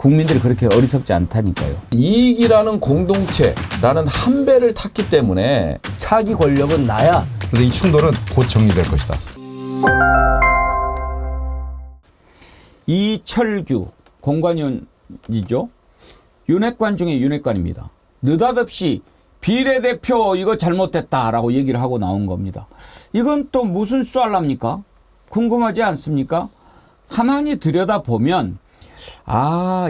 국민들이 그렇게 어리석지 않다니까요. 이익이라는 공동체라는 한 배를 탔기 때문에 차기 권력은 나야. 그런데 이 충돌은 곧 정리될 것이다. 이철규 공관위원이죠. 윤핵관 중에 윤핵관입니다. 느닷없이 비례대표 이거 잘못됐다라고 얘기를 하고 나온 겁니다. 이건 또 무슨 쏘알랍니까? 궁금하지 않습니까? 가만히 들여다보면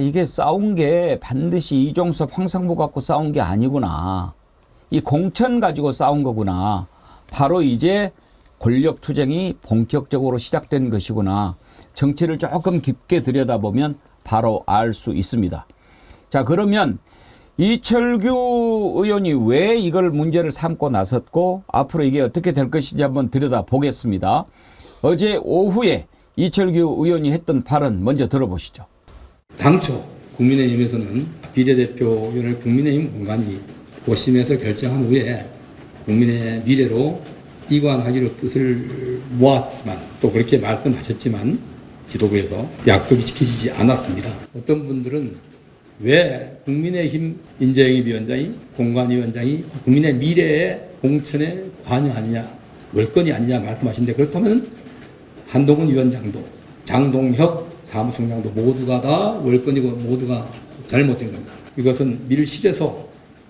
이게 싸운 게 반드시 이종섭 황상무 갖고 싸운 게 아니구나. 이 공천 가지고 싸운 거구나. 바로 이제 권력투쟁이 본격적으로 시작된 것이구나. 정치를 조금 깊게 들여다보면 바로 알 수 있습니다. 자, 그러면 이철규 의원이 왜 이걸 문제를 삼고 나섰고 앞으로 이게 어떻게 될 것인지 한번 들여다보겠습니다. 어제 오후에 이철규 의원이 했던 발언 먼저 들어보시죠. 당초 국민의힘에서는 비례대표를 국민의힘 공관위 고심해서 결정한 후에 국민의 미래로 이관하기로 뜻을 모았지만 또 그렇게 말씀하셨지만 지도부에서 약속이 지켜지지 않았습니다. 어떤 분들은 왜 국민의힘 인재영입위원장이 공관위원장이 국민의 미래의 공천에 관여하느냐 월권이 아니냐 말씀하시는데 그렇다면 한동훈 위원장도 장동혁 사무총장도 모두가 다 월권이고 모두가 잘못된 겁니다. 이것은 밀실에서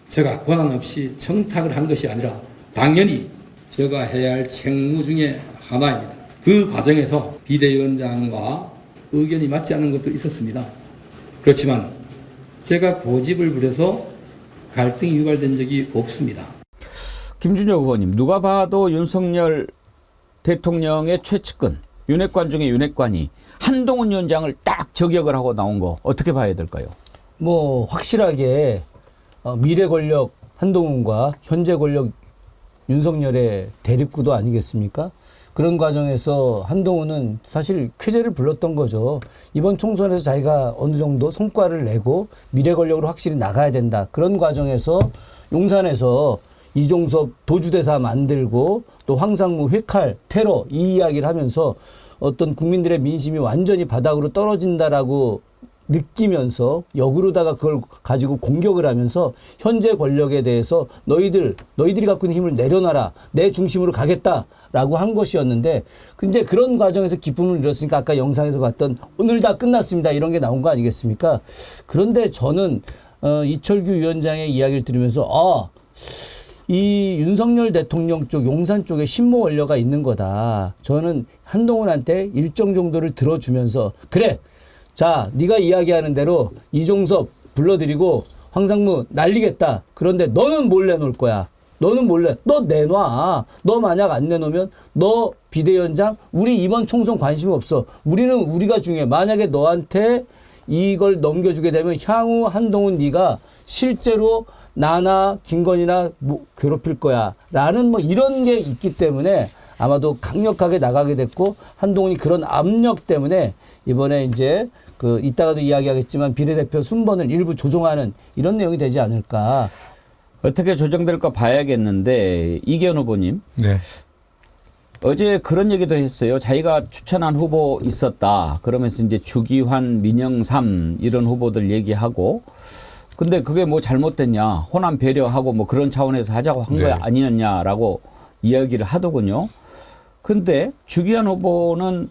제가 권한 없이 청탁을 한 것이 아니라 당연히 제가 해야 할 책무 중에 하나입니다. 그 과정에서 비대위원장과 의견이 맞지 않는 것도 있었습니다. 그렇지만 제가 고집을 부려서 갈등이 유발된 적이 없습니다. 김준혁 의원님, 누가 봐도 윤석열 대통령의 최측근, 윤핵관 중에 윤핵관이 한동훈 위원장을 딱 저격을 하고 나온 거 어떻게 봐야 될까요? 뭐 확실하게 미래 권력 한동훈과 현재 권력 윤석열의 대립구도 아니겠습니까? 그런 과정에서 한동훈은 사실 쾌재를 불렀던 거죠. 이번 총선에서 자기가 어느 정도 성과를 내고 미래 권력으로 확실히 나가야 된다. 그런 과정에서 용산에서 이종섭 도주대사 만들고 또 황상무 회칼 테러 이 이야기를 하면서 어떤 국민들의 민심이 완전히 바닥으로 떨어진다라고 느끼면서 역으로다가 그걸 가지고 공격을 하면서 현재 권력에 대해서 너희들이 갖고 있는 힘을 내려놔라. 내 중심으로 가겠다라고 한 것이었는데 근데 그런 과정에서 기쁨을 잃었으니까 아까 영상에서 봤던 오늘 다 끝났습니다. 이런 게 나온 거 아니겠습니까? 그런데 저는 이철규 위원장의 이야기를 들으면서 이 윤석열 대통령 쪽 용산 쪽에 신모 원료가 있는 거다. 저는 한동훈한테 일정 정도를 들어주면서 그래. 자, 네가 이야기하는 대로 이종섭 불러들이고 황상무 날리겠다. 그런데 너는 몰래 놓을 거야. 너는 몰래. 너 내놔. 너 만약 안 내놓으면 너 비대위원장 우리 이번 총선 관심 없어. 우리는 우리가 중요해. 만약에 너한테 이걸 넘겨주게 되면 향후 한동훈 네가 실제로 나나 김건희나 괴롭힐 거야. 라는 이런 게 있기 때문에 아마도 강력하게 나가게 됐고 한동훈이 그런 압력 때문에 이번에 이제 이따가도 이야기하겠지만 비례대표 순번을 일부 조정하는 이런 내용이 되지 않을까. 어떻게 조정될까 봐야겠는데 이기현 후보님. 네. 어제 그런 얘기도 했어요. 자기가 추천한 후보 있었다. 그러면서 이제 주기환, 민영삼 이런 후보들 얘기하고 근데 그게 뭐 잘못됐냐. 호남 배려하고 그런 차원에서 하자고 한 거 아니었냐라고 이야기를 하더군요. 근데 주기환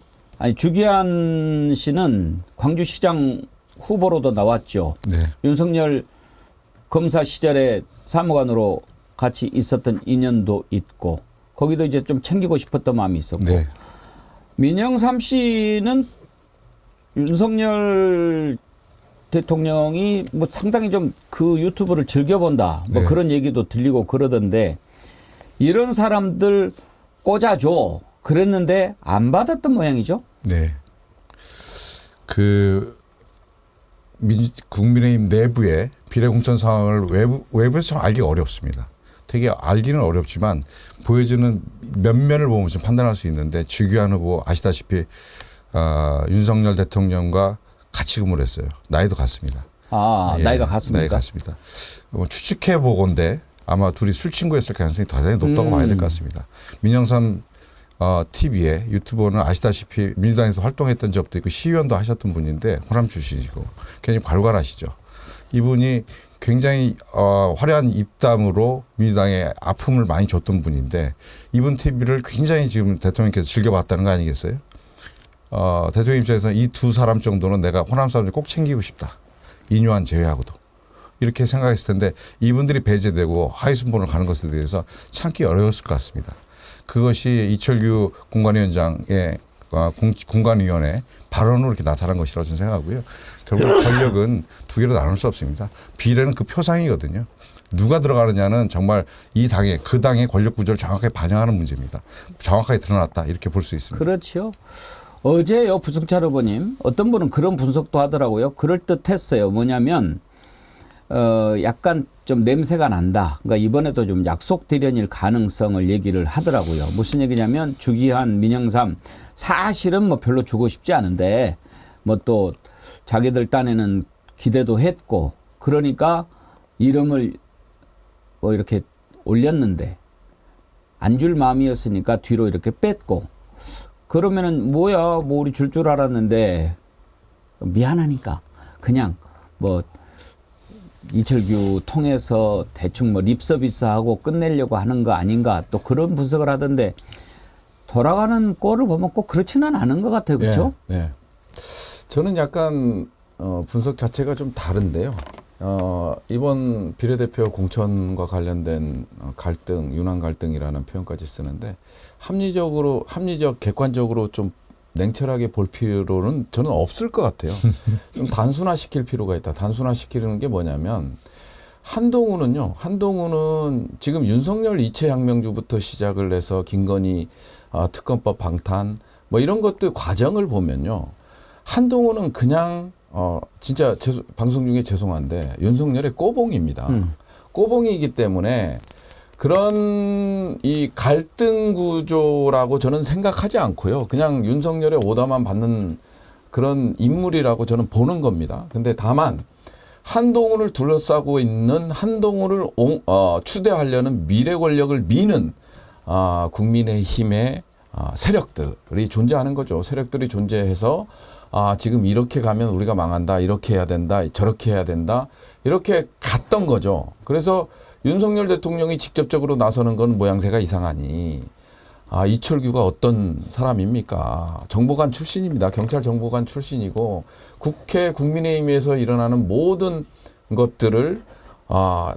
씨는 광주시장 후보로도 나왔죠. 네. 윤석열 검사 시절에 사무관으로 같이 있었던 인연도 있고 거기도 이제 좀 챙기고 싶었던 마음이 있었고 네. 민영삼 씨는 윤석열 대통령이 상당히 좀 그 유튜브를 즐겨본다 네. 그런 얘기도 들리고 그러던데 이런 사람들 꽂아줘 그랬는데 안 받았던 모양이죠. 네. 국민의힘 내부의 비례공천 상황을 외부에서 좀 알기 어렵습니다. 되게 알기는 어렵지만 보여주는 면면을 보면 좀 판단할 수 있는데 주기환 후보 아시다시피 윤석열 대통령과 같이 근무를 했어요. 나이도 같습니다. 나이가 같습니까? 나이가 같습니다. 추측해 보건데 아마 둘이 술 친구였을 가능성이 대단히 높다고 봐야 될 것 같습니다. 민영삼 TV에 유튜버는 아시다시피 민주당에서 활동했던 적도 있고 시의원도 하셨던 분인데 호남 출신이시고 굉장히 괄괄하시죠. 이분이 굉장히 화려한 입담으로 민주당에 아픔을 많이 줬던 분인데 이분 TV를 굉장히 지금 대통령께서 즐겨봤다는 거 아니겠어요? 대통령 입장에서 이 두 사람 정도는 내가 호남 사람들 꼭 챙기고 싶다. 인유한 제외하고도. 이렇게 생각했을 텐데 이분들이 배제되고 하위순번으로 가는 것에 대해서 참기 어려웠을 것 같습니다. 그것이 이철규 공관위원장의 공관위원회 발언으로 이렇게 나타난 것이라고 저는 생각하고요. 결국 권력은 두 개로 나눌 수 없습니다. 비례는 그 표상이거든요. 누가 들어가느냐는 정말 이 당의 그 당의 권력 구조를 정확하게 반영하는 문제입니다. 정확하게 드러났다 이렇게 볼 수 있습니다. 그렇죠. 어제요 부승찬 후보님 어떤 분은 그런 분석도 하더라고요. 그럴 듯했어요. 뭐냐면 약간 좀 냄새가 난다. 그러니까 이번에도 좀 약속 대련일 가능성을 얘기를 하더라고요. 무슨 얘기냐면 주기한 민영삼 사실은 뭐 별로 주고 싶지 않은데 뭐 또 자기들 딴에는 기대도 했고 그러니까 이름을 뭐 이렇게 올렸는데 안 줄 마음이었으니까 뒤로 이렇게 뺐고 그러면은 뭐야 뭐 우리 줄 알았는데 미안하니까 그냥 뭐 이철규 통해서 대충 뭐 립서비스하고 끝내려고 하는 거 아닌가 또 그런 분석을 하던데 돌아가는 꼴을 보면 꼭 그렇지는 않은 것 같아요. 그렇죠? 네. 저는 약간 분석 자체가 좀 다른데요. 이번 비례대표 공천과 관련된 갈등, 윤환 갈등이라는 표현까지 쓰는데 합리적, 객관적으로 좀 냉철하게 볼 필요는 저는 없을 것 같아요. 좀 단순화시킬 필요가 있다. 단순화시키는 게 뭐냐면 한동훈은 지금 윤석열 이채양명주부터 시작을 해서 김건희 특검법 방탄 뭐 이런 것들 과정을 보면요. 한동훈은 그냥 진짜 방송 중에 죄송한데 윤석열의 꼬봉입니다. 꼬봉이기 때문에 그런 이 갈등 구조라고 저는 생각하지 않고요. 그냥 윤석열의 오다만 받는 그런 인물이라고 저는 보는 겁니다. 근데 다만 한동훈을 둘러싸고 있는 한동훈을 추대하려는 미래 권력을 미는 국민의힘의 세력들이 존재하는 거죠. 세력들이 존재해서 지금 이렇게 가면 우리가 망한다. 이렇게 해야 된다. 저렇게 해야 된다. 이렇게 갔던 거죠. 그래서 윤석열 대통령이 직접적으로 나서는 건 모양새가 이상하니 이철규가 어떤 사람입니까? 정보관 출신입니다. 경찰 정보관 출신이고 국회 국민의힘에서 일어나는 모든 것들을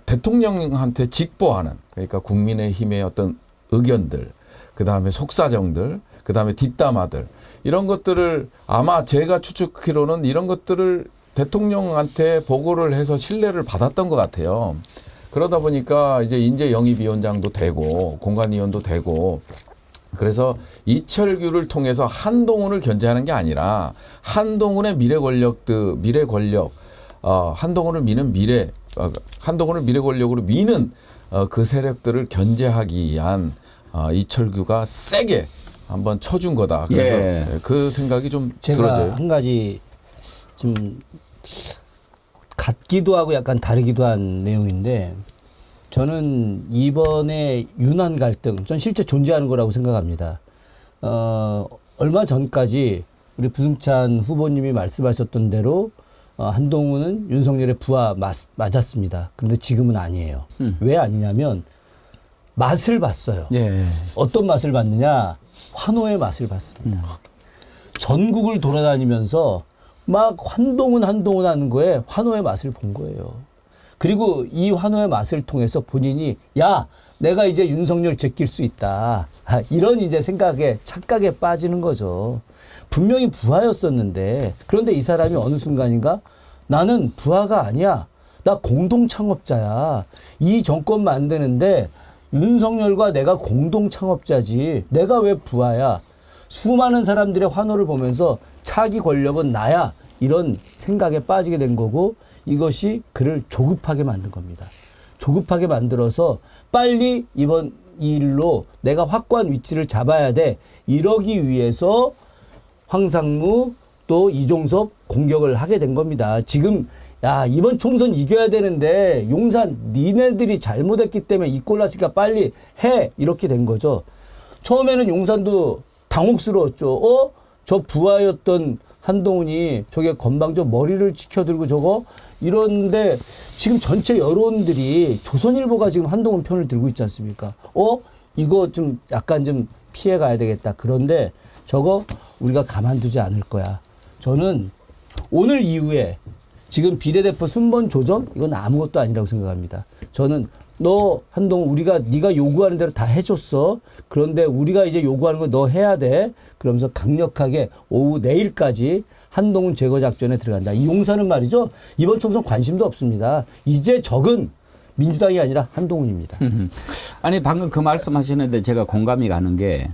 대통령한테 직보하는 그러니까 국민의힘의 어떤 의견들 그다음에 속사정들 그다음에 뒷담화들 이런 것들을 아마 제가 추측하기로는 이런 것들을 대통령한테 보고를 해서 신뢰를 받았던 것 같아요. 그러다 보니까 이제 인재영입위원장도 되고 공관위원도 되고 그래서 이철규를 통해서 한동훈을 견제하는 게 아니라 한동훈의 미래 권력 한동훈을 미는 한동훈을 미래 권력으로 미는 그 세력들을 견제하기 위한 이철규가 세게 한번 쳐준 거다. 그래서 그 생각이 좀 제가 들어져요. 한 가지 좀 같기도 하고 약간 다르기도 한 내용인데 저는 이번에 윤환 갈등 전 실제 존재하는 거라고 생각합니다. 얼마 전까지 우리 부승찬 후보님이 말씀하셨던 대로 한동훈은 윤석열의 부하 맞았습니다. 그런데 지금은 아니에요. 왜 아니냐면 맛을 봤어요. 어떤 맛을 봤느냐? 환호의 맛을 봤습니다. 전국을 돌아다니면서 막 한동훈 하는 거에 환호의 맛을 본 거예요. 그리고 이 환호의 맛을 통해서 본인이 야 내가 이제 윤석열 제낄 수 있다. 이런 이제 착각에 빠지는 거죠. 분명히 부하였었는데 그런데 이 사람이 어느 순간인가 나는 부하가 아니야. 나 공동 창업자야. 이 정권 만드는데 윤석열과 내가 공동 창업자지. 내가 왜 부하야. 수많은 사람들의 환호를 보면서 차기 권력은 나야. 이런 생각에 빠지게 된 거고 이것이 그를 조급하게 만든 겁니다. 조급하게 만들어서 빨리 이번 일로 내가 확고한 위치를 잡아야 돼. 이러기 위해서 황상무 또 이종섭 공격을 하게 된 겁니다. 지금 이번 총선 이겨야 되는데 용산 니네들이 잘못했기 때문에 이 꼴 났으니까 빨리 해. 이렇게 된 거죠. 처음에는 용산도 당혹스러웠죠. 저 부하였던 한동훈이 저게 건방져 머리를 치켜들고 저거 이런데 지금 전체 여론들이 조선일보가 지금 한동훈 편을 들고 있지 않습니까? 이거 좀 약간 좀 피해 가야 되겠다. 그런데 저거 우리가 가만두지 않을 거야. 저는 오늘 이후에 지금 비례대표 순번 조정 이건 아무것도 아니라고 생각합니다. 저는 너 한동훈 네가 요구하는 대로 다 해줬어. 그런데 우리가 이제 요구하는 거 너 해야 돼. 그러면서 강력하게 오후 내일까지 한동훈 제거 작전에 들어간다. 이 용사는 말이죠. 이번 총선 관심도 없습니다. 이제 적은 민주당이 아니라 한동훈입니다. 아니 방금 그 말씀하시는데 제가 공감이 가는 게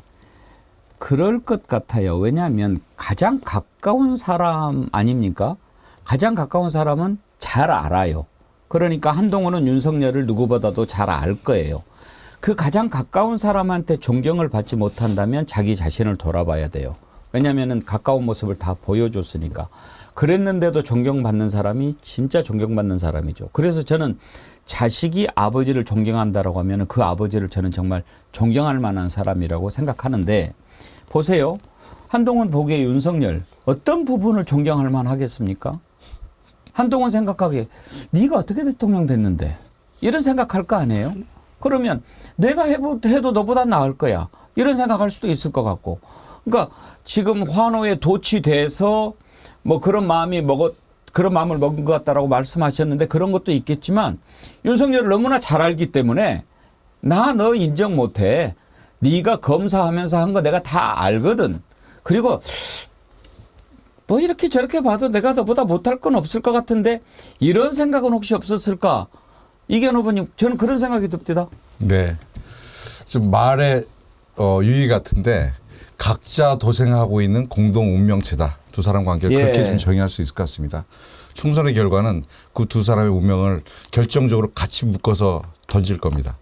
그럴 것 같아요. 왜냐하면 가장 가까운 사람 아닙니까? 가장 가까운 사람은 잘 알아요. 그러니까 한동훈은 윤석열을 누구보다도 잘 알 거예요. 그 가장 가까운 사람한테 존경을 받지 못한다면 자기 자신을 돌아봐야 돼요. 왜냐하면 가까운 모습을 다 보여줬으니까. 그랬는데도 존경받는 사람이 진짜 존경받는 사람이죠. 그래서 저는 자식이 아버지를 존경한다라고 하면 그 아버지를 저는 정말 존경할 만한 사람이라고 생각하는데 보세요. 한동훈 보기에 윤석열 어떤 부분을 존경할 만하겠습니까? 한동훈 생각하기에 네가 어떻게 대통령 됐는데 이런 생각할 거 아니에요? 그러면 내가 해도 너보다 나을 거야. 이런 생각할 수도 있을 것 같고. 그러니까 지금 환호에 도취돼서 뭐 그런 마음을 먹은 것 같다라고 말씀하셨는데 그런 것도 있겠지만 윤석열을 너무나 잘 알기 때문에 나 너 인정 못해. 네가 검사하면서 한 거 내가 다 알거든. 그리고 뭐 이렇게 저렇게 봐도 내가 너보다 못할 건 없을 것 같은데 이런 생각은 혹시 없었을까? 이견 후보님 저는 그런 생각이 듭니다. 네. 좀 말의 유의 같은데 각자 도생하고 있는 공동 운명체다. 두 사람 관계를 예. 그렇게 좀 정의할 수 있을 것 같습니다. 총선의 결과는 그 두 사람의 운명을 결정적으로 같이 묶어서 던질 겁니다.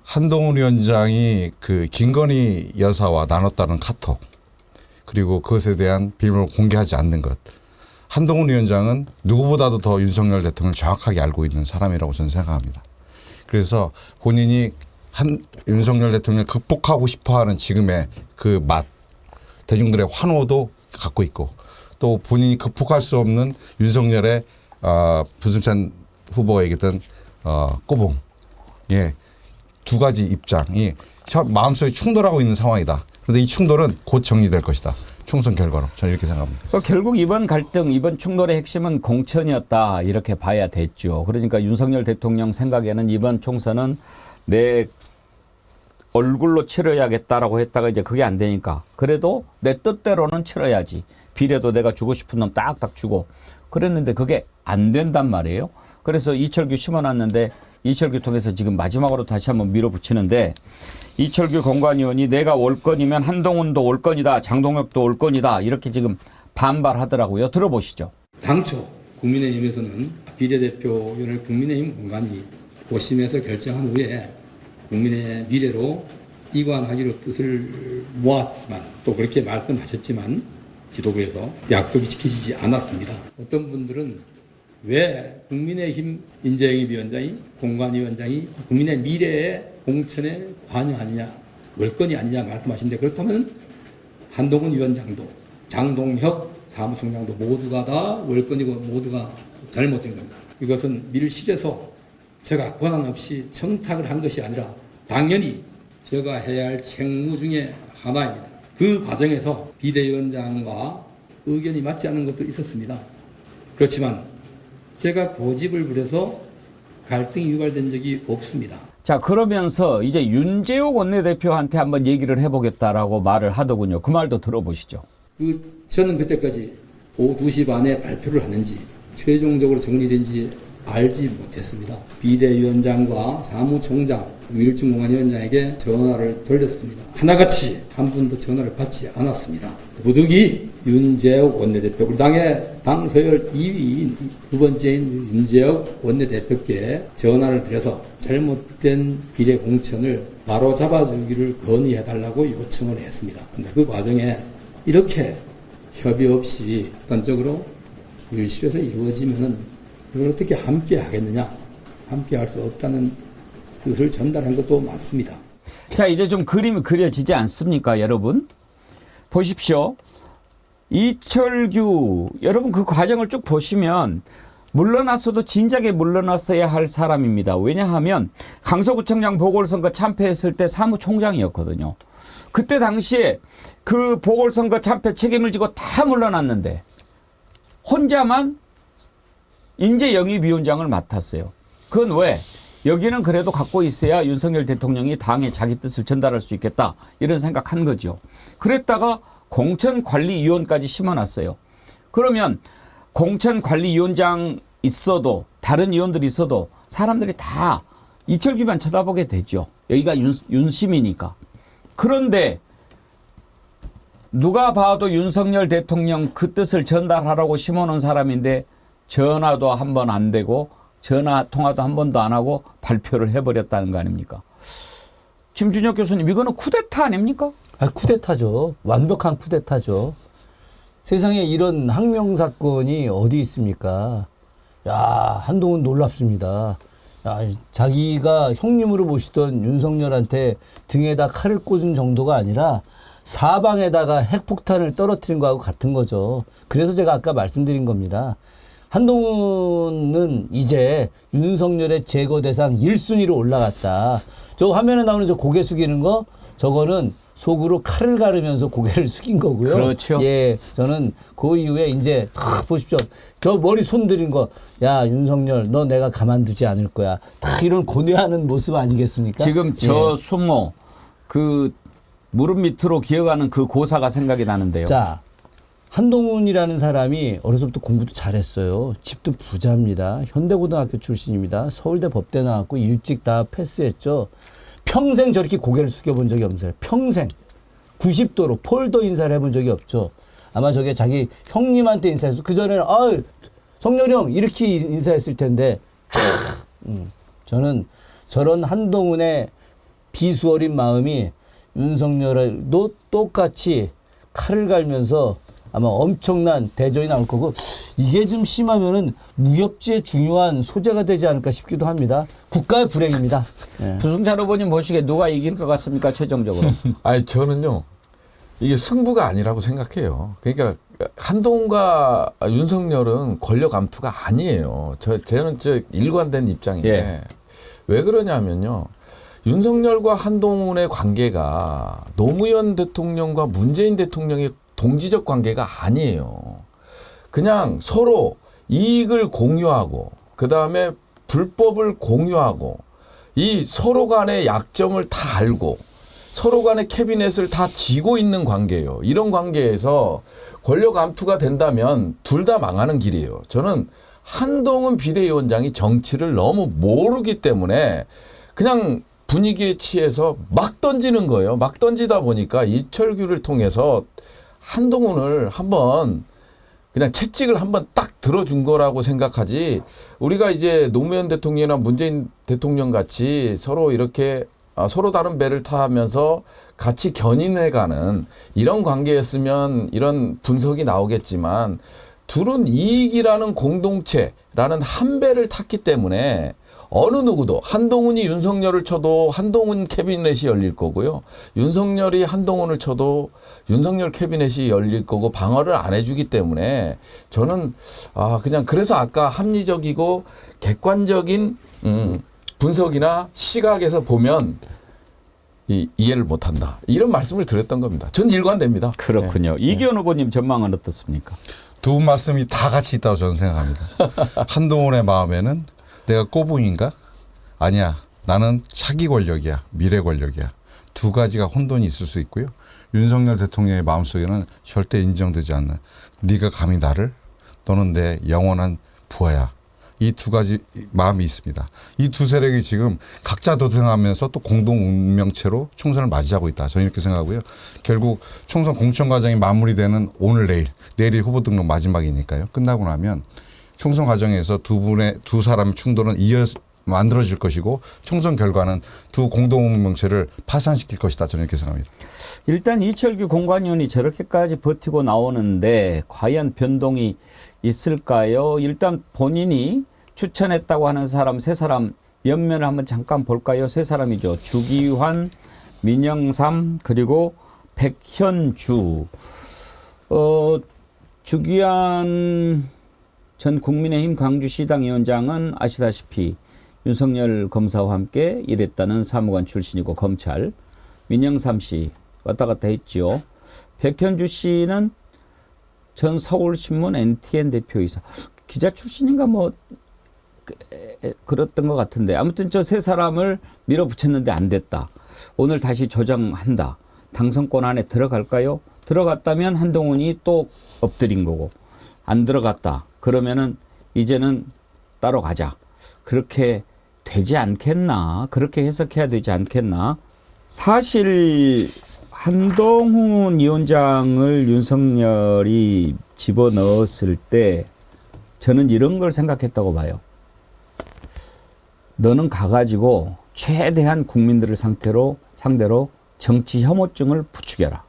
한동훈 위원장이 그 김건희 여사와 나눴다는 카톡 그리고 그것에 대한 비밀을 공개하지 않는 것. 한동훈 위원장은 누구보다도 더 윤석열 대통령을 정확하게 알고 있는 사람이라고 저는 생각합니다. 그래서 본인이 윤석열 대통령을 극복하고 싶어하는 지금의 그 맛, 대중들의 환호도 갖고 있고 또 본인이 극복할 수 없는 윤석열의 부승찬 후보가 얘기했던 꼬봉, 예, 두 가지 입장이 마음속에 충돌하고 있는 상황이다. 그런데 이 충돌은 곧 정리될 것이다. 총선 결과로 저는 이렇게 생각합니다. 결국 이번 갈등, 이번 충돌의 핵심은 공천이었다 이렇게 봐야 됐죠. 그러니까 윤석열 대통령 생각에는 이번 총선은 내 얼굴로 치러야겠다라고 했다가 이제 그게 안 되니까 그래도 내 뜻대로는 치러야지. 비례도 내가 주고 싶은 놈 딱딱 주고 그랬는데 그게 안 된단 말이에요. 그래서 이철규 심어놨는데 이철규 통해서 지금 마지막으로 다시 한번 밀어붙이는데 이철규 공관위원이 내가 올 건이면 한동훈도 올 건이다. 장동혁도 올 건이다. 이렇게 지금 반발하더라고요. 들어보시죠. 당초 국민의힘에서는 비례대표를 국민의힘 공관위 고심해서 결정한 후에 국민의 미래로 이관하기로 뜻을 모았지만 또 그렇게 말씀하셨지만 지도부에서 약속이 지켜지지 않았습니다. 어떤 분들은 왜 국민의힘 인재영입위원장이 공관위원장이 국민의 미래의 공천에 관여하느냐 월권이 아니냐 말씀하시는데 그렇다면 한동훈 위원장도 장동혁 사무총장도 모두가 다 월권이고 모두가 잘못된 겁니다. 이것은 밀실에서 제가 권한 없이 청탁을 한 것이 아니라 당연히 제가 해야 할 책무 중에 하나입니다. 그 과정에서 비대위원장과 의견이 맞지 않는 것도 있었습니다. 그렇지만 제가 고집을 부려서 갈등이 유발된 적이 없습니다. 자, 그러면서 이제 윤재욱 원내대표한테 한번 얘기를 해보겠다라고 말을 하더군요. 그 말도 들어보시죠. 저는 그때까지 오후 2시 반에 발표를 하는지 최종적으로 정리된지 알지 못했습니다. 비대위원장과 사무총장, 유일중 공관위원장에게 전화를 돌렸습니다. 하나같이 한 분도 전화를 받지 않았습니다. 부득이 윤재욱 원내대표, 우리 당의 당 서열 2위인 두 번째인 윤재욱 원내대표께 전화를 드려서 잘못된 비례 공천을 바로 잡아주기를 건의해달라고 요청을 했습니다. 근데 그 과정에 이렇게 협의 없이 습관적으로 밀실에서 이루어지면은 이걸 어떻게 함께 하겠느냐? 함께 할 수 없다는 뜻을 전달한 것도 맞습니다. 자, 이제 좀 그림이 그려지지 않습니까, 여러분? 보십시오. 이철규, 여러분 그 과정을 쭉 보시면 물러났어도 진작에 물러났어야 할 사람입니다. 왜냐하면 강서구청장 보궐선거 참패했을 때 사무총장이었거든요. 그때 당시에 그 보궐선거 참패 책임을 지고 다 물러났는데 혼자만 인재영입위원장을 맡았어요. 그건 왜? 여기는 그래도 갖고 있어야 윤석열 대통령이 당에 자기 뜻을 전달할 수 있겠다. 이런 생각한 거죠. 그랬다가 공천관리위원까지 심어놨어요. 그러면 공천관리위원장 있어도 다른 위원들이 있어도 사람들이 다 이철규만 쳐다보게 되죠. 여기가 윤심이니까. 그런데 누가 봐도 윤석열 대통령 그 뜻을 전달하라고 심어놓은 사람인데 전화도 한 번 안 되고 전화 통화도 한 번도 안 하고 발표를 해버렸다는 거 아닙니까? 김준혁 교수님, 이거는 쿠데타 아닙니까? 아, 쿠데타죠. 완벽한 쿠데타죠. 세상에 이런 항명 사건이 어디 있습니까? 야, 한동훈 놀랍습니다. 야, 자기가 형님으로 모시던 윤석열한테 등에다 칼을 꽂은 정도가 아니라 사방에다가 핵폭탄을 떨어뜨린 거하고 같은 거죠. 그래서 제가 아까 말씀드린 겁니다. 한동훈은 이제 윤석열의 제거 대상 1순위로 올라갔다. 저 화면에 나오는 저 고개 숙이는 거, 저거는 속으로 칼을 가르면서 고개를 숙인 거고요. 그렇죠. 예, 저는 그 이후에 이제 딱 보십시오. 저 머리 손들인 거, 야, 윤석열, 너 내가 가만두지 않을 거야. 딱 이런 고뇌하는 모습 아니겠습니까? 지금 저 수모, 그 무릎 밑으로 기어가는 그 고사가 생각이 나는데요. 자, 한동훈이라는 사람이 어려서부터 공부도 잘했어요. 집도 부자입니다. 현대고등학교 출신입니다. 서울대 법대 나왔고 일찍 다 패스했죠. 평생 저렇게 고개를 숙여본 적이 없어요. 평생. 90도로 폴더 인사를 해본 적이 없죠. 아마 저게 자기 형님한테 인사해서 그전에는 아유 성렬이 형 이렇게 인사했을 텐데 저는 저런 한동훈의 비수어린 마음이 윤석열도 똑같이 칼을 갈면서 아마 엄청난 대전이 나올 거고 이게 좀 심하면은 무협지의 중요한 소재가 되지 않을까 싶기도 합니다. 국가의 불행입니다. 네. 부승찬 후보님 보시기에 누가 이길 것 같습니까, 최종적으로? 아니 저는요 이게 승부가 아니라고 생각해요. 그러니까 한동훈과 윤석열은 권력 암투가 아니에요. 저는 일관된 입장인데 예. 왜 그러냐면요. 윤석열과 한동훈의 관계가 노무현 대통령과 문재인 대통령의 동지적 관계가 아니에요. 그냥 서로 이익을 공유하고 그다음에 불법을 공유하고 이 서로 간의 약점을 다 알고 서로 간의 캐비넷을 다 쥐고 있는 관계예요. 이런 관계에서 권력 암투가 된다면 둘 다 망하는 길이에요. 저는 한동훈 비대위원장이 정치를 너무 모르기 때문에 그냥 분위기에 취해서 막 던지는 거예요. 막 던지다 보니까 이철규를 통해서 한동훈을 한번 그냥 채찍을 한번 딱 들어준 거라고 생각하지 우리가 이제 노무현 대통령이나 문재인 대통령 같이 서로 이렇게 서로 다른 배를 타면서 같이 견인해가는 이런 관계였으면 이런 분석이 나오겠지만 둘은 이익이라는 공동체라는 한 배를 탔기 때문에 어느 누구도 한동훈이 윤석열을 쳐도 한동훈 캐비넷이 열릴 거고요. 윤석열이 한동훈을 쳐도 윤석열 캐비넷이 열릴 거고 방어를 안 해주기 때문에 저는 그냥 그래서 아까 합리적이고 객관적인 분석이나 시각에서 보면 이해를 못한다. 이런 말씀을 드렸던 겁니다. 전 일관됩니다. 그렇군요. 이기현 후보님 전망은 어떻습니까? 두 분 말씀이 다 같이 있다고 저는 생각합니다. 한동훈의 마음에는 내가 꼬붕인가? 아니야. 나는 차기 권력이야. 미래 권력이야. 두 가지가 혼돈이 있을 수 있고요. 윤석열 대통령의 마음속에는 절대 인정되지 않는 네가 감히 나를? 너는 내 영원한 부하야. 이 두 가지 마음이 있습니다. 이 두 세력이 지금 각자 도생하면서 또 공동 운명체로 총선을 맞이하고 있다. 저는 이렇게 생각하고요. 결국 총선 공천 과정이 마무리되는 오늘 내일이 후보 등록 마지막이니까요. 끝나고 나면 총선 과정에서 두 사람의 충돌은 만들어질 것이고 총선 결과는 두 공동 운명체를 파산시킬 것이다. 저는 이렇게 생각합니다. 일단 이철규 공관위원이 저렇게까지 버티고 나오는데 과연 변동이 있을까요? 일단 본인이 추천했다고 하는 사람 세 사람 면면을 한번 잠깐 볼까요? 세 사람이죠. 주기환, 민영삼 그리고 백현주. 주기환 전 국민의힘 광주시당 위원장은 아시다시피 윤석열 검사와 함께 일했다는 사무관 출신이고 검찰. 민영삼 씨 왔다 갔다 했지요. 백현주 씨는 전 서울신문 NTN 대표이사. 기자 출신인가 뭐 그랬던 것 같은데 아무튼 저 세 사람을 밀어붙였는데 안 됐다. 오늘 다시 조정한다. 당선권 안에 들어갈까요? 들어갔다면 한동훈이 또 엎드린 거고 안 들어갔다. 그러면은 이제는 따로 가자. 그렇게 되지 않겠나? 그렇게 해석해야 되지 않겠나? 사실 한동훈 위원장을 윤석열이 집어넣었을 때 저는 이런 걸 생각했다고 봐요. 너는 가가지고 최대한 국민들을 상대로 정치 혐오증을 부추겨라.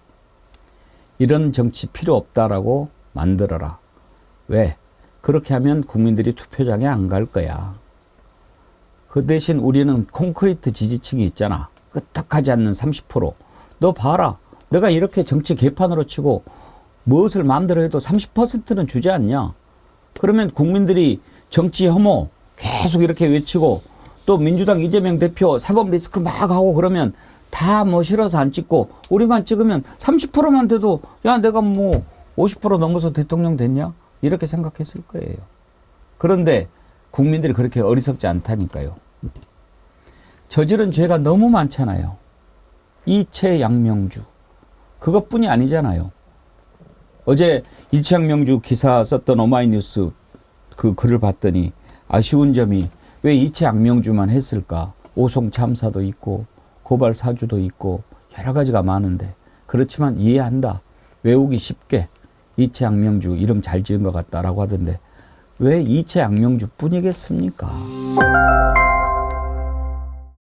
이런 정치 필요 없다라고 만들어라. 왜? 그렇게 하면 국민들이 투표장에 안 갈 거야. 그 대신 우리는 콘크리트 지지층이 있잖아. 끄떡하지 않는 30%. 너 봐라. 내가 이렇게 정치 개판으로 치고 무엇을 마음대로 해도 30%는 주지 않냐. 그러면 국민들이 정치 혐오 계속 이렇게 외치고 또 민주당 이재명 대표 사법 리스크 막 하고 그러면 다 뭐 싫어서 안 찍고 우리만 찍으면 30%만 돼도 야 내가 뭐 50% 넘어서 대통령 됐냐? 이렇게 생각했을 거예요. 그런데 국민들이 그렇게 어리석지 않다니까요. 저지른 죄가 너무 많잖아요. 이채 양명주. 그것뿐이 아니잖아요. 어제 이채양명주 기사 썼던 오마이뉴스 그 글을 봤더니 아쉬운 점이 왜 이채양명주만 했을까? 오송 참사도 있고 고발 사주도 있고 여러 가지가 많은데 그렇지만 이해한다. 외우기 쉽게 이채양명주 이름 잘 지은 것 같다라고 하던데 왜 이채양명주 뿐이겠습니까?